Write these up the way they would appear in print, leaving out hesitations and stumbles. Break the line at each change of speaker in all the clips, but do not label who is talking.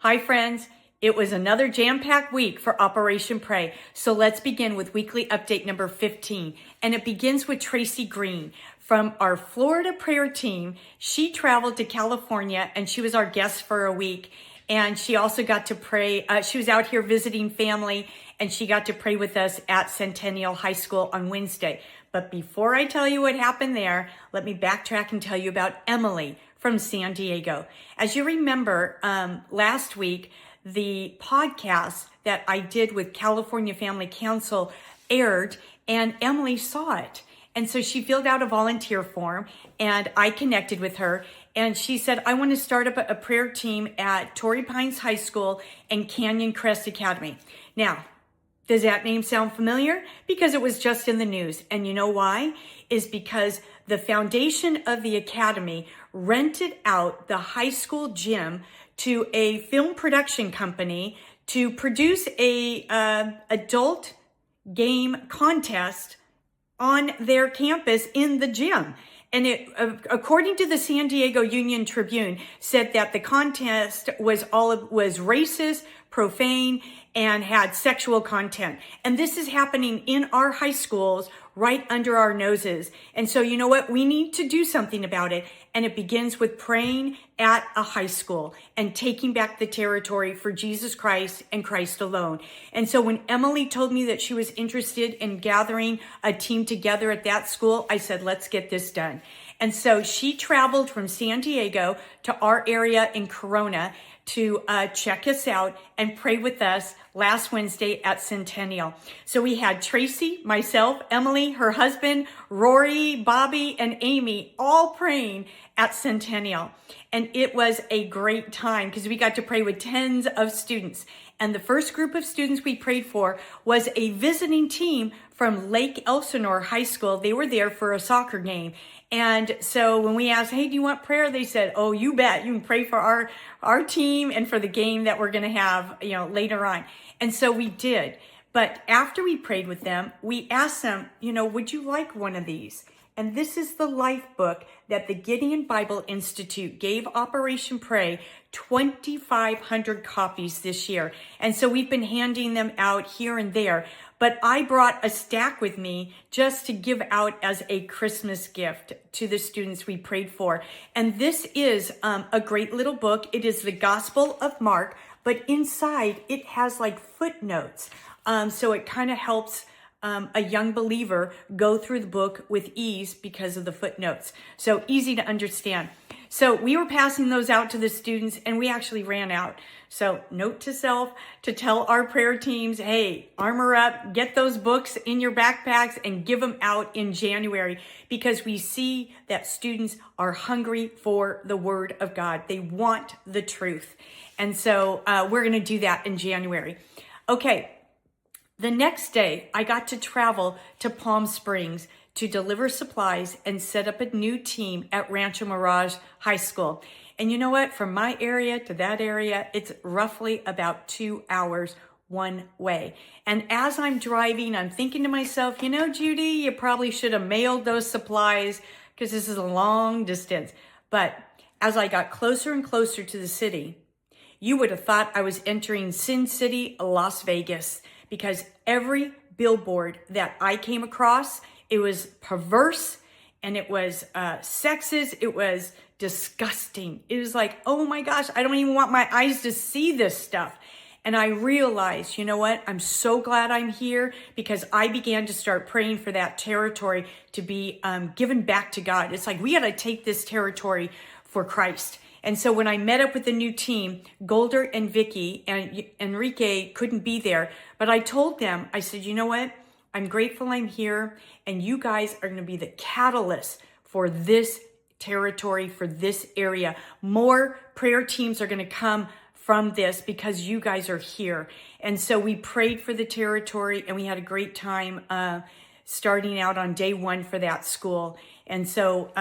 Hi, friends. It was another jam-packed week for Operation Pray. So let's begin with weekly update number 15. And it begins with Tracy Green from our Florida prayer team. She traveled to California and she was our guest for a week. And she also got to pray. She was out here visiting family and she got to pray with us at Centennial High School on Wednesday. But before I tell you what happened there, let me backtrack and tell you about Emily from San Diego. As you remember, last week, the podcast that I did with California Family Council aired and Emily saw it. And so she filled out a volunteer form and I connected with her and she said, I want to start up a prayer team at Torrey Pines High School and Canyon Crest Academy. Now, does that name sound familiar? Because it was just in the news. And you know why? Is because the foundation of the academy rented out the high school gym to a film production company to produce a adult game contest on their campus in the gym. And it, according to the San Diego Union Tribune, said that the contest was racist, profane, and had sexual content. And this is happening in our high schools right under our noses. And so you know what? We need to do something about it. And it begins with praying at a high school and taking back the territory for Jesus Christ and Christ alone. And so when Emily told me that she was interested in gathering a team together at that school, I said, let's get this done. And so she traveled from San Diego to our area in Corona to check us out and pray with us last Wednesday at Centennial. So we had Tracy, myself, Emily, her husband, Rory, Bobby, and Amy all praying at Centennial. And it was a great time because we got to pray with tens of students. And the first group of students we prayed for was a visiting team from Lake Elsinore High School. They were there for a soccer game. And so when we asked, hey, do you want prayer? They said, oh, you bet. You can pray for our team and for the game that we're going to have, later on. And so we did. But after we prayed with them, we asked them, would you like one of these? And this is the life book that the Gideon Bible Institute gave Operation Pray 2,500 copies this year. And so we've been handing them out here and there. But I brought a stack with me just to give out as a Christmas gift to the students we prayed for. And this is a great little book. It is the Gospel of Mark, but inside it has like footnotes. So it kind of helps a young believer go through the book with ease because of the footnotes. So easy to understand. So we were passing those out to the students and we actually ran out. So note to self to tell our prayer teams, hey, armor up, get those books in your backpacks and give them out in January because we see that students are hungry for the Word of God. They want the truth. And so we're going to do that in January. Okay. The next day, I got to travel to Palm Springs to deliver supplies and set up a new team at Rancho Mirage High School. And you know what? From my area to that area, it's roughly about 2 hours one way. And as I'm driving, I'm thinking to myself, Judy, you probably should have mailed those supplies because this is a long distance. But as I got closer and closer to the city, you would have thought I was entering Sin City, Las Vegas, because every billboard that I came across, it was perverse and it was sexist. It was disgusting. It was like, oh my gosh, I don't even want my eyes to see this stuff. And I realized, you know what? I'm so glad I'm here because I began to start praying for that territory to be given back to God. It's like, we got to take this territory for Christ. And so when I met up with the new team, Golder and Vicky and Enrique couldn't be there, but I told them, I said, you know what? I'm grateful I'm here and you guys are going to be the catalyst for this territory, for this area. More prayer teams are going to come from this because you guys are here. And so we prayed for the territory and we had a great time starting out on day one for that school. And so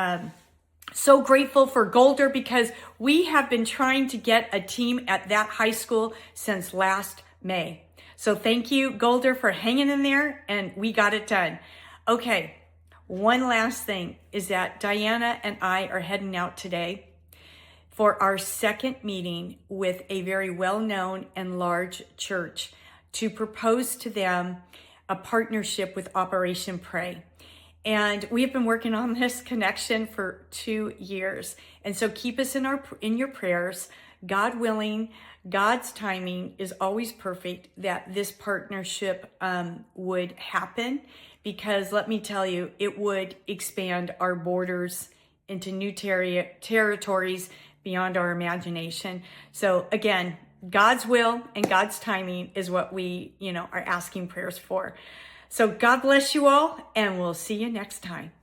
so grateful for Golder because we have been trying to get a team at that high school since last May. So thank you, Golder, for hanging in there, and we got it done. Okay, one last thing is that Diana and I are heading out today for our second meeting with a very well-known and large church to propose to them a partnership with Operation Pray. And we have been working on this connection for 2 years. And so keep us in your prayers. God willing, God's timing is always perfect that this partnership would happen, because let me tell you, it would expand our borders into new territories beyond our imagination. So again, God's will and God's timing is what we, are asking prayers for. So God bless you all, and we'll see you next time.